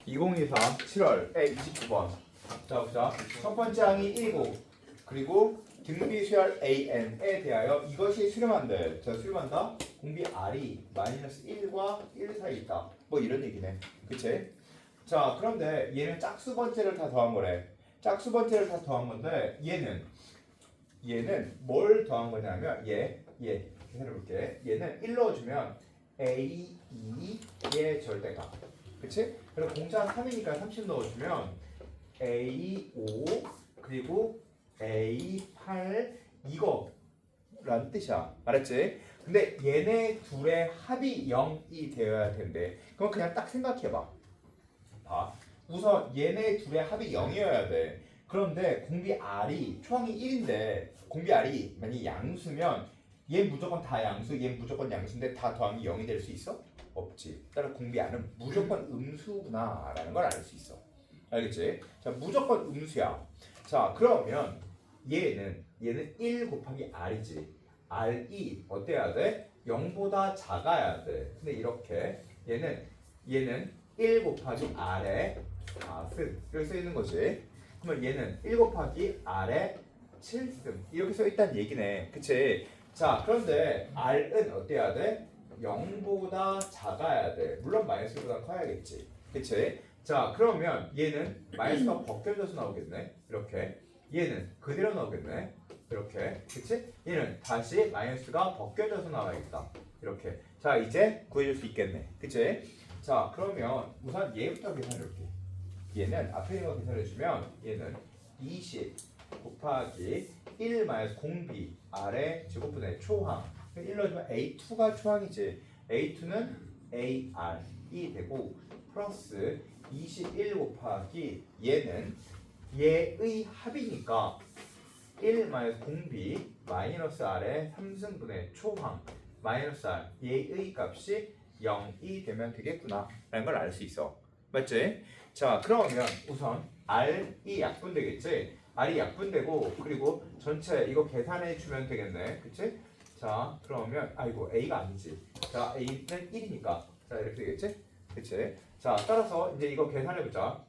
2023 7월에 29번. 자, 보자. 첫 번째 항이 1이고, 그리고 등비 수열 AN에 대하여 이것이 수렴한대. 자, 수렴한다? 공비 R이 마이너스 1과 1 사이 있다. 뭐 이런 얘기네. 그치? 자, 그런데 얘는 짝수 번째를 다 더한 거래. 짝수 번째를 다 더한 건데, 얘는 뭘 더한 거냐면, 얘 계산해볼게. 얘는 1 넣어주면 A, 2의 절대값. 그치? 그리고 공차 3이니까 30 넣어주면 A, 5, 그리고 A, 8, 이거라는 뜻이야. 알았지? 근데 얘네 둘의 합이 0이 되어야 된대. 그럼 그냥 딱 생각해봐. 봐. 우선 얘네 둘의 합이 0이어야 돼. 그런데 공비 R이 초항이 1인데 공비 R이 만약 양수면 얘 무조건 다 양수, 얘 무조건 양수인데 다 더하면 0이 될 수 있어? 없지. 따라 공비 R은 무조건 음수구나 라는 걸 알 수 있어. 알겠지? 자, 무조건 음수야. 자, 그러면 얘는 1 곱하기 R이지. R이 어때야 돼? 0보다 작아야 돼. 근데 이렇게 얘는 1 곱하기 R의 4승 이렇게 써있는 거지. 그러면 얘는 1 곱하기 R의 7승 이렇게 써있다는 얘기네. 그치? 자, 그런데 R은 어때야 돼? 0보다 작아야 돼. 물론 마이너스보다 커야겠지. 그치? 자, 그러면 얘는 마이너스가 벗겨져서 나오겠네. 이렇게. 얘는 그대로 나오겠네. 이렇게. 그치? 얘는 다시 마이너스가 벗겨져서 나와야겠다. 이렇게. 자, 이제 구해줄 수 있겠네. 그치? 자, 그러면 우선 얘부터 계산해볼게. 얘는 앞에 있는 거 계산해주면 얘는 20 곱하기 1 마이너스 공비 R의 제곱분의 초항 1 넣어주면 A2가 초항이지. A2는 AR이 되고 플러스 21 곱하기 얘는 얘의 합이니까 1 마이너스 공비 마이너스 R의 3승분의 초항 마이너스 R 얘의 값이 0이 되면 되겠구나 라는 걸 알 수 있어. 맞지? 자, 그러면 우선 R이 약분되겠지? R이 약분되고 그리고 전체 이거 계산해 주면 되겠네. 그치? 자, 그러면 아이고 A가 아니지. 자, A는 1이니까 자, 이렇게 되겠지? 그치? 자, 따라서 이제 이거 계산해 보자.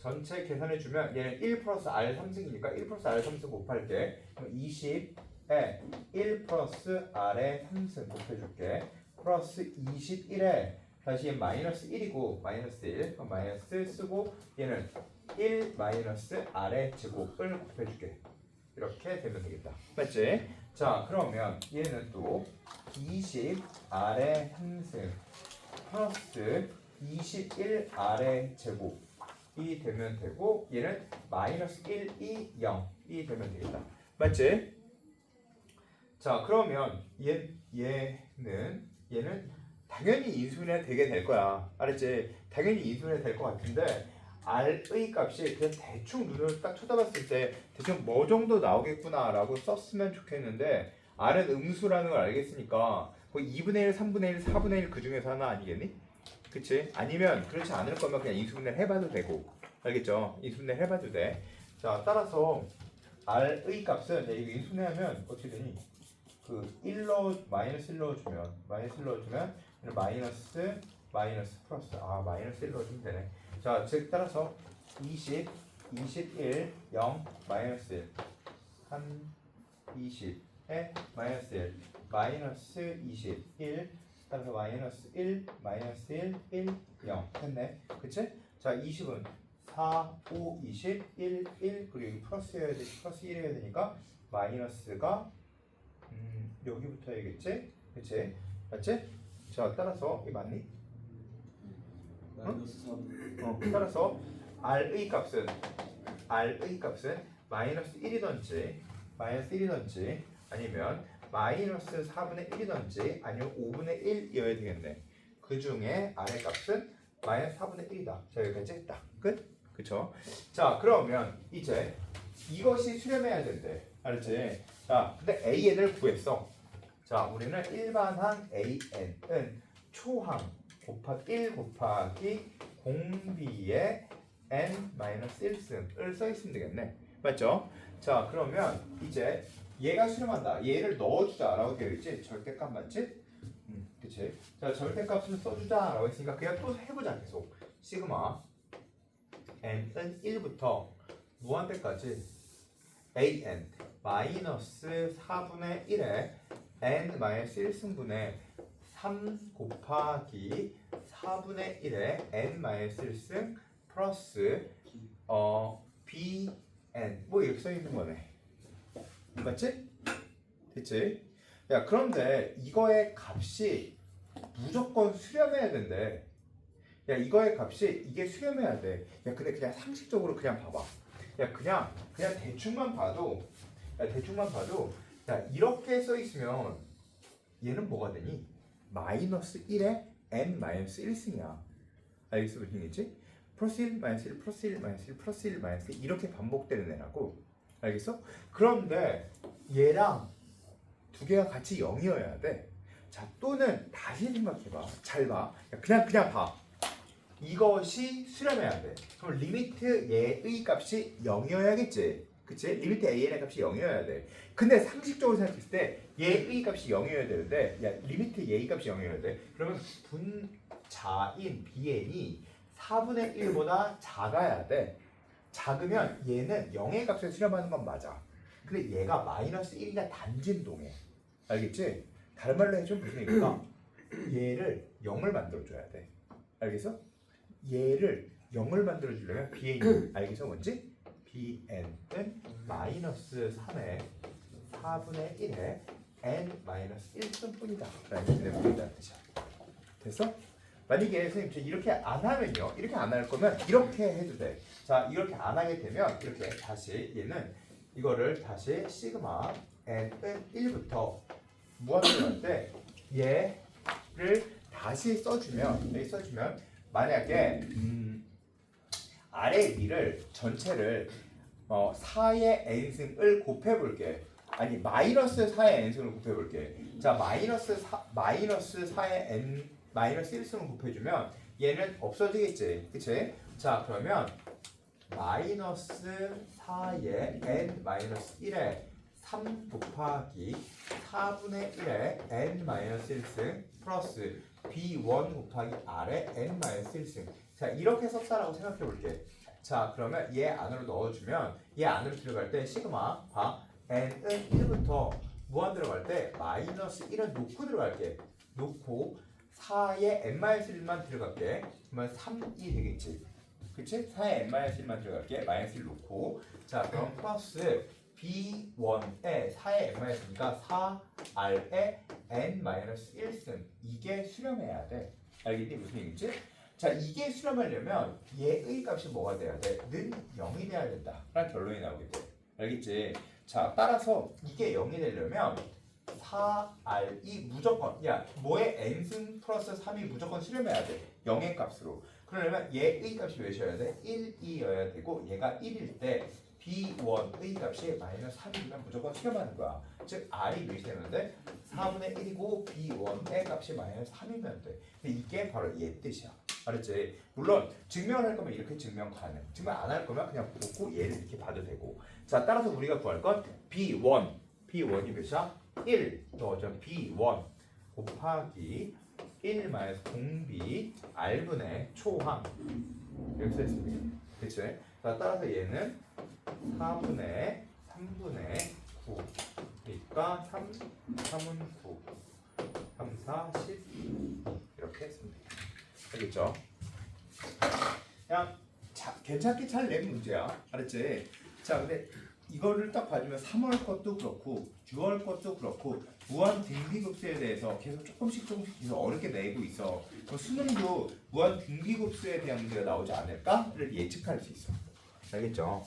전체 계산해 주면 얘는 1 플러스 R 3승이니까 1 플러스 R 3승 곱할게. 그럼 20에 1 플러스 R의 3승 곱해줄게. 플러스 21에 다시 얘는 마이너스 1이고 마이너스 1 그럼 마이너스 쓰고 얘는 1 마이너스 R의 제곱을 곱해줄게. 이렇게 되면 되겠다. 맞지? 자, 그러면 얘는 또 20 R의 3승 플러스 21 R의 제곱이 되면 되고 얘는 마이너스 1, 2, 0이 되면 되겠다. 맞지? 자, 그러면 얘는 당연히 인수분해 되게 될 거야. 알았지? 당연히 인수분해 될 것 같은데 R의 값이 그냥 대충 눈을 딱 쳐다봤을 때 대충 뭐 정도 나오겠구나 라고 썼으면 좋겠는데 R은 음수라는 걸 알겠으니까 뭐 2분의 1, 3분의 1, 4분의 1 그 중에서 하나 아니겠니? 그치? 아니면 그렇지 않을 거면 그냥 인수분해를 해봐도 되고 알겠죠? 인수분해를 해봐도 돼. 자, 따라서 R의 값은 이거 인수분해하면 어떻게 되니? 그 마이너스 1 넣어주면 마이너스 플러스 마이너스 1 넣어주면 되네. 자, 즉 따라서 20, 21, 0, 마이너스 1 3, 20에 마이너스 1 마이너스 21 따라서 마이너스 1, 마이너스 1, 1, 0 했네. 그치? 자, 20은 4, 5, 20, 1, 1 그리고 여기 플러스 해야 돼. 플러스 1 해야 되니까 마이너스가 여기부터 해야겠지? 그치? 맞지? 자, 따라서 이게 맞니? 마이너스 3. 따라서 R의 값은 마이너스 1이던지 아니면 마이너스 4분의 1이던지 아니면 5분의 1이어야 되겠네. 그 중에 R의 값은 마이너스 4분의 1이다. 자, 여기까지 했다. 끝? 그쵸? 자, 그러면 이제 이것이 수렴해야 된대. 알았지? 자, 근데 AN을 구했어. 자, 우리는 일반항 AN은 초항 1 곱하기 공비의 n-1승을 써있으면 되겠네. 맞죠? 자, 그러면 이제 얘가 수렴한다. 얘를 넣어주자 라고 되어 있지? 절대값 맞지? 그치? 자, 절대값을 써주자 라고 했으니까 그냥 또 해보자. 계속 시그마 n은 1부터 무한대까지 an 마이너스 4분의 1에 n 마이너스 1승분의 3 곱하기 4분의 1에 n 마이너스 1승 플러스 bn 뭐 이렇게 써 있는 거네. 맞지? 됐지? 야 그런데 이거의 값이 무조건 수렴해야 된대. 야 이거의 값이 이게 수렴해야 돼. 야 근데 그냥 상식적으로 그냥 봐봐. 야 그냥 대충만 봐도 야 이렇게 써 있으면 얘는 뭐가 되니? 마이너스 1에 n 마이너스 1승이야. 알겠어 무슨 얘기지? 플러스 1 마이너스 1 플러스 1 마이너스 1 플러스 1 마이너스 1 이렇게 반복되는 애라고. 알겠어? 그런데 얘랑 두 개가 같이 0이어야 돼. 자 또는 다시 생각해봐. 잘 봐. 그냥 봐. 이것이 수렴해야 돼. 그럼 리미트 얘의 값이 0이어야겠지. 그치? 리미트 an의 값이 0이어야 돼. 근데 상식적으로 생각했을 때 얘의 값이 0이어야 되는데 야 리미트 얘의 값이 0이어야 돼. 그러면 분자인 bn이 4분의 1보다 작아야 돼. 작으면 얘는 0의 값에 수렴하는 건 맞아. 근데 얘가 마이너스 1이나 단진동해. 알겠지? 다른 말로 해주면 무슨 얘기일까? 얘를 0을 만들어줘야 돼. 알겠어? 얘를 0을 만들어주려면 bn이 알겠어 뭔지? bn은 마이너스 3의 4분의 1에 n 마이너스 1승뿐이다 라는 뜻이야. 됐어? 만약에 선생님 이렇게 안 하면요. 이렇게 안 할 거면 이렇게 해도 돼. 자 이렇게 안 하게 되면 이렇게 다시 얘는 이거를 다시 시그마 n은 1부터 무한대로 할 때 얘를 다시 써주면 여기 써주면 만약에 아래 위를 전체를 4의 n승을 곱해볼게. 아니 마이너스 4의 n승을 곱해볼게. 자 마이너스 4의 n 마이너스 1승을 곱해주면 얘는 없어지겠지. 그치? 자 그러면 마이너스 4의 n 마이너스 1에 3 곱하기 4분의 1에 n 마이너스 1승 플러스 b1 곱하기 r에 n 마이너스 1승. 자 이렇게 썼다라고 생각해 볼게. 자 그러면 얘 안으로 넣어주면 얘 안으로 들어갈 때 시그마 봐 n은 1부터 무한 들어갈 때 마이너스 1은 놓고 들어갈게. 놓고 4의 n-1만 들어갈게. 그러면 3이 되겠지. 그치? 4의 n-1만 들어갈게. 마이너스 1 놓고. 자 그럼 플러스 b1에 4의 n-1이니까 4r에 n-1승. 이게 수렴해야 돼. 알겠니? 무슨 얘기지? 자 이게 수렴하려면 얘의 값이 뭐가 돼야 돼? 는 0이 돼야 된다 라는 결론이 나오게 돼. 알겠지? 자 따라서 이게 0이 되려면 4r이 무조건 뭐의 n승 플러스 3이 무조건 수렴해야 돼. 0의 값으로. 그러려면 얘의 값이 몇이어야 돼? 1이어야 되고 얘가 1일 때 b1의 값이 마이너스 3이면 무조건 수렴하는 거야. 즉 r이 몇이 되는데 4분의 1이고 b1의 값이 마이너스 3이면 돼. 근데 이게 바로 얘 뜻이야. 알았지? 물론 증명을 할 거면 이렇게 증명 가능. 증명 안 할 거면 그냥 보고 얘를 이렇게 봐도 되고. 자 따라서 우리가 구할 건 b1이 몇이야? 1 넣어줘. b1 곱하기 1 마이너스 공비 r분의 초항 이렇게 써있습니다. 그치? 자 따라서 얘는 4분의 3분의 9 그러니까 3은 9 3, 4, 10 이렇게 했습니다. 알겠죠? 그냥 괜찮게 잘 낸 문제야. 알았지? 자 근데 이거를 딱 봐주면 3월 것도 그렇고 6월 것도 그렇고 무한 등비급수에 대해서 계속 조금씩 계속 어렵게 내고 있어. 그럼 수능도 무한 등비급수에 대한 문제가 나오지 않을까를 예측할 수 있어. 알겠죠?